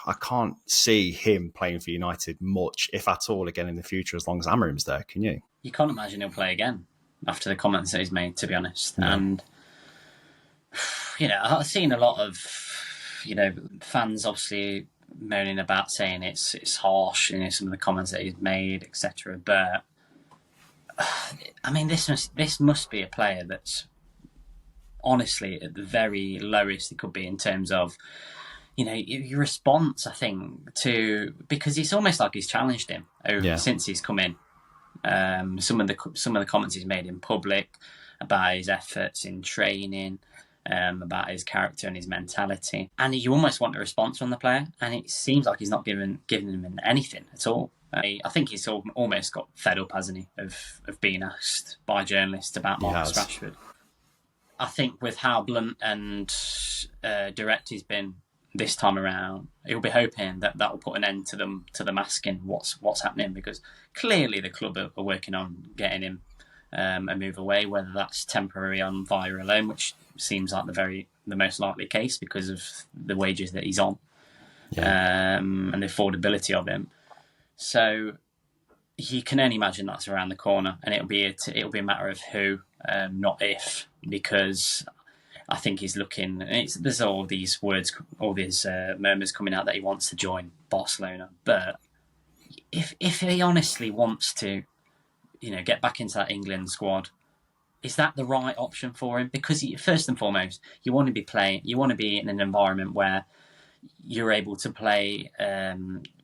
I can't see him playing for United much, if at all, again in the future, as long as Amorim's there. Can you? You can't imagine he'll play again after the comments that he's made, to be honest. Yeah. And, I've seen a lot of, fans obviously moaning about saying it's harsh, some of the comments that he's made, etc. But I mean, this must be a player that's honestly at the very lowest it could be in terms of, your response, I think, because it's almost like he's challenged him since he's come in. Some of the comments he's made in public about his efforts in training, about his character and his mentality, and you almost want a response from the player, and it seems like he's not giving him anything at all. I think he's almost got fed up, hasn't he, of being asked by journalists about Marcus Rashford. I think with how blunt and direct he's been this time around, he'll be hoping that will put an end to them asking what's happening, because clearly the club are working on getting him a move away, whether that's temporary on via a loan, which seems like the most likely case because of the wages that he's on and the affordability of him. So you can only imagine that's around the corner, and it'll be a matter of who, not if, because I think he's looking. There's all these words, all these murmurs coming out that he wants to join Barcelona. But if he honestly wants to, get back into that England squad, is that the right option for him? Because first and foremost, you want to be in an environment where you're able to play.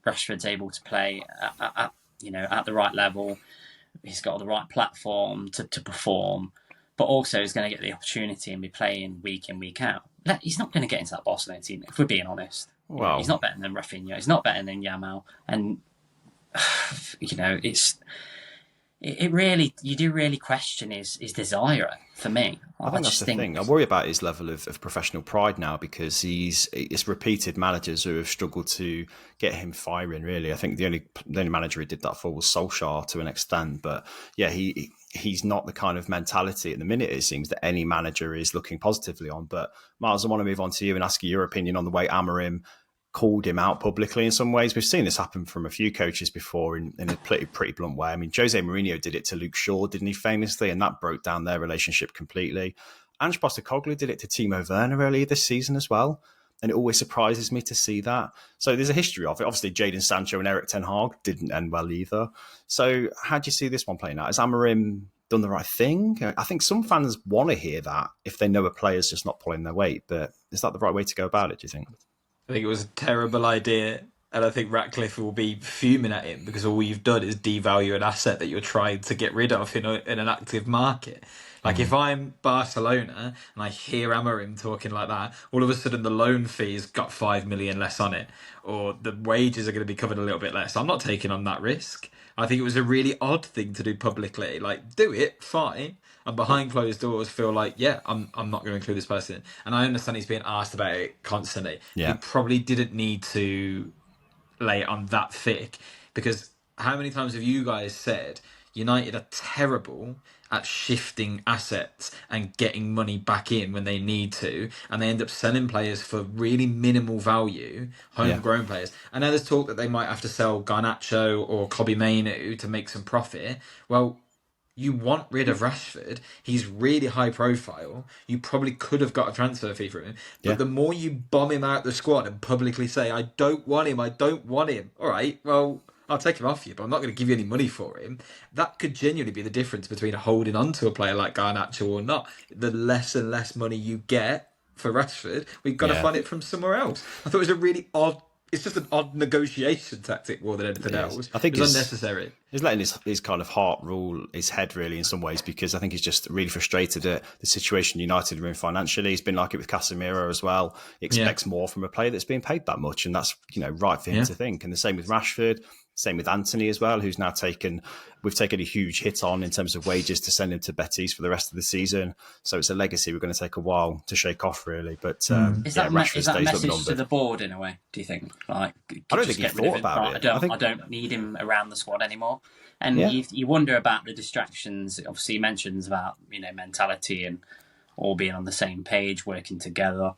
Rashford's able to play at the right level. He's got the right platform to perform. But also he's going to get the opportunity and be playing week in, week out. He's not going to get into that Barcelona team, if we're being honest. Wow. He's not better than Rafinha. He's not better than Yamal. And, you do really question his desire, for me. I think that's the thing. I worry about his level of professional pride now, because it's repeated managers who have struggled to get him firing, really. I think the only manager he did that for was Solskjaer to an extent. But yeah, he's not the kind of mentality at the minute, it seems, that any manager is looking positively on. But Myles, I want to move on to you and ask you your opinion on the way Amorim called him out publicly in some ways. We've seen this happen from a few coaches before in a pretty blunt way. I mean, Jose Mourinho did it to Luke Shaw, didn't he, famously? And that broke down their relationship completely. Ange Postecoglou did it to Timo Werner earlier this season as well. And it always surprises me to see that. So there's a history of it. Obviously, Jadon Sancho and Erik ten Hag didn't end well either. So how do you see this one playing out? Has Amorim done the right thing? I think some fans want to hear that if they know a player's just not pulling their weight. But is that the right way to go about it, do you think? I think it was a terrible idea, and I think Ratcliffe will be fuming at him, because all you've done is devalue an asset that you're trying to get rid of in an active market. Like, if I'm Barcelona and I hear Amorim talking like that, all of a sudden the loan fee's got 5 million less on it, or the wages are going to be covered a little bit less. I'm not taking on that risk. I think it was a really odd thing to do publicly. Like, do it, fine. And behind closed doors feel like, yeah, I'm not going to include this person. And I understand he's being asked about it constantly. Yeah. He probably didn't need to lay it on that thick, because how many times have you guys said United are terrible at shifting assets and getting money back in when they need to, and they end up selling players for really minimal value, homegrown players. And now there's talk that they might have to sell Garnacho or Kobbie Mainoo to make some profit. Well, you want rid of Rashford. He's really high profile. You probably could have got a transfer fee for him. But the more you bomb him out the squad and publicly say, I don't want him. All right, well, I'll take him off you, but I'm not going to give you any money for him. That could genuinely be the difference between holding on to a player like Garnacho or not. The less and less money you get for Rashford, we've got to find it from somewhere else. I thought it was a really odd... It's just an odd negotiation tactic more than anything else. I think it's unnecessary. He's letting his kind of heart rule his head, really, in some ways, because I think he's just really frustrated at the situation United are in financially. He's been like it with Casemiro as well. He expects more from a player that's being paid that much, and that's right for him to think. And the same with Rashford. Same with Anthony as well, who's now we've taken a huge hit on in terms of wages to send him to Betis for the rest of the season. So it's a legacy we're going to take a while to shake off, really. But is that a message to the board in a way, do you think? Like, I don't think he thought about it. I don't need him around the squad anymore. And you wonder about the distractions. Obviously, he mentions about mentality and all being on the same page, working together,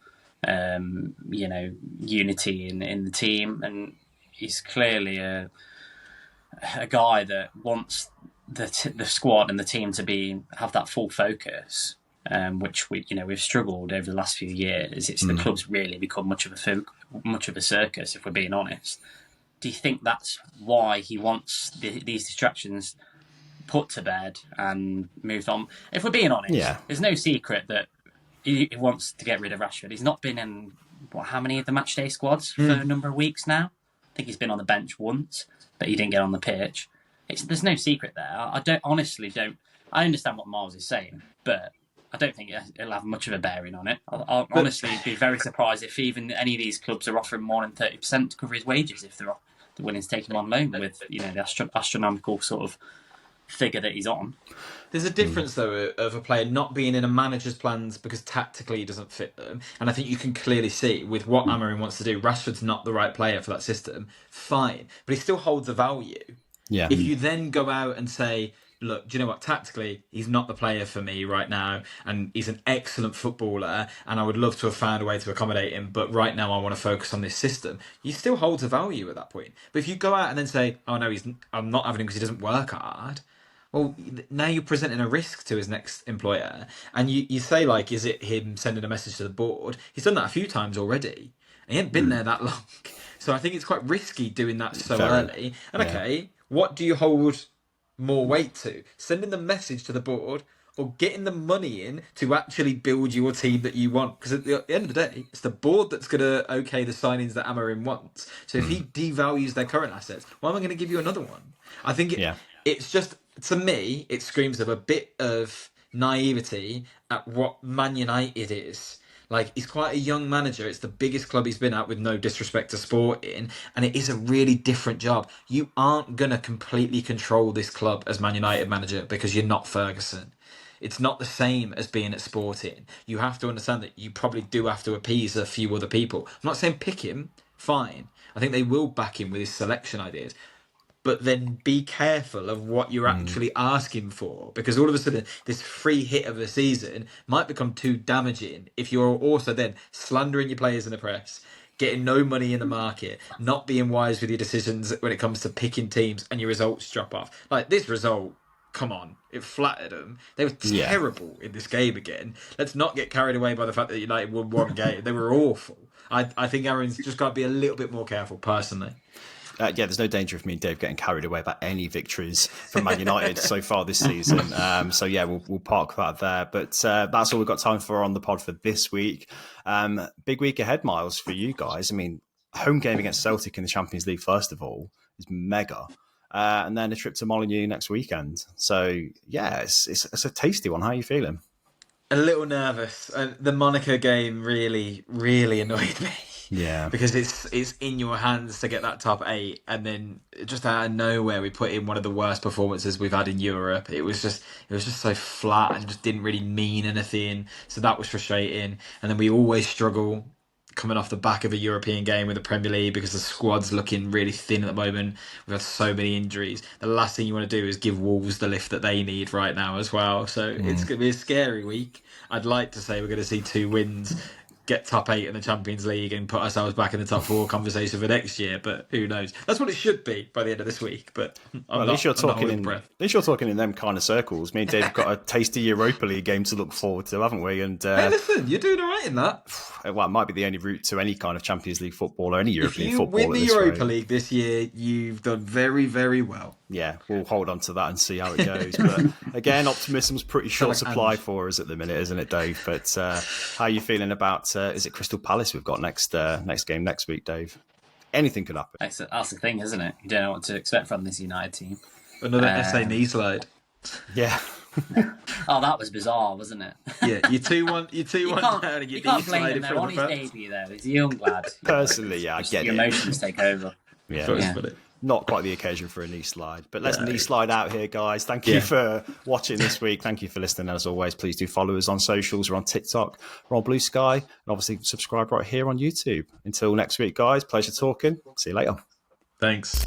unity in the team. And he's clearly a guy that wants the squad and the team to have that full focus, which we've struggled over the last few years. The club's really become much of a circus, if we're being honest. Do you think that's why he wants these distractions put to bed and moved on? If we're being honest, there's no secret that he wants to get rid of Rashford. He's not been in how many of the matchday squads for a number of weeks now. I think he's been on the bench once, but he didn't get on the pitch. There's no secret there. I honestly don't. I understand what Myles is saying, but I don't think it'll have much of a bearing on it. I'll honestly be very surprised if even any of these clubs are offering more than 30% to cover his wages if they're willing to take him on loan with the astronomical sort of figure that he's on. There's a difference, though, of a player not being in a manager's plans because tactically he doesn't fit them. And I think you can clearly see with what Amorim wants to do, Rashford's not the right player for that system. Fine. But he still holds a value. Yeah. If you then go out and say, look, do you know what? Tactically, he's not the player for me right now. And he's an excellent footballer. And I would love to have found a way to accommodate him. But right now, I want to focus on this system. He still holds a value at that point. But if you go out and then say, oh, no, I'm not having him because he doesn't work hard. Well, now you're presenting a risk to his next employer. And you say, like, is it him sending a message to the board? He's done that a few times already. And he ain't been there that long. So I think it's quite risky doing that so early. And okay, what do you hold more weight to? Sending the message to the board or getting the money in to actually build your team that you want? Because at the end of the day, it's the board that's going to okay the signings that Amorim wants. So if he devalues their current assets, why am I going to give you another one? I think it's just... To me, it screams of a bit of naivety at what Man United is. Like, he's quite a young manager. It's the biggest club he's been at, with no disrespect to Sporting, and it is a really different job. You aren't going to completely control this club as Man United manager because you're not Ferguson. It's not the same as being at Sporting. You have to understand that you probably do have to appease a few other people. I'm not saying pick him, fine. I think they will back him with his selection ideas. But then be careful of what you're actually asking for, because all of a sudden this free hit of a season might become too damaging if you're also then slandering your players in the press, getting no money in the market, not being wise with your decisions when it comes to picking teams, and your results drop off. Like this result, come on, it flattered them. They were terrible in this game again. Let's not get carried away by the fact that United won one game. They were awful. I think Aaron's just got to be a little bit more careful, personally. There's no danger of me and Dave getting carried away about any victories from Man United so far this season. We'll park that there. But that's all we've got time for on the pod for this week. Big week ahead, Myles, for you guys. I mean, home game against Celtic in the Champions League, first of all, is mega. And then a trip to Molineux next weekend. So, it's a tasty one. How are you feeling? A little nervous. The Monaco game really, really annoyed me. Yeah, because it's in your hands to get that top 8, and then just out of nowhere we put in one of the worst performances we've had in Europe. It was just so flat and just didn't really mean anything. So that was frustrating. And then we always struggle coming off the back of a European game with the Premier League because the squad's looking really thin at the moment. We've had so many injuries. The last thing you want to do is give Wolves the lift that they need right now as well. So it's going to be a scary week. I'd like to say we're going to see 2 wins, get top 8 in the Champions League and put ourselves back in the top 4 conversation for next year, but who knows? That's what it should be by the end of this week. But at least you're talking in them kind of circles. Me and Dave have got a tasty Europa League game to look forward to, haven't we? And hey, listen, you're doing all right in that. Well, it might be the only route to any kind of Champions League football or any European football. If you win the Europa League this year, you've done very, very well. Yeah, we'll hold on to that and see how it goes. But again, optimism's pretty short supply for us at the minute, isn't it, Dave? But how are you feeling about, is it Crystal Palace we've got next game next week, Dave? Anything could happen. That's the thing, isn't it? You don't know what to expect from this United team. Another SA knee slide. Yeah. Oh, that was bizarre, wasn't it? Yeah, you 2-1 down and you can't blame him though. On his debut, though, he's a young lad. Personally, I get it. Your emotions take over. Yeah. Not quite the occasion for a knee slide, but let's knee slide out here, guys. Thank you for watching this week. Thank you for listening. As always, please do follow us on socials. We're on TikTok, we're on Blue Sky, and obviously subscribe right here on YouTube. Until next week, guys, pleasure talking. See you later. Thanks.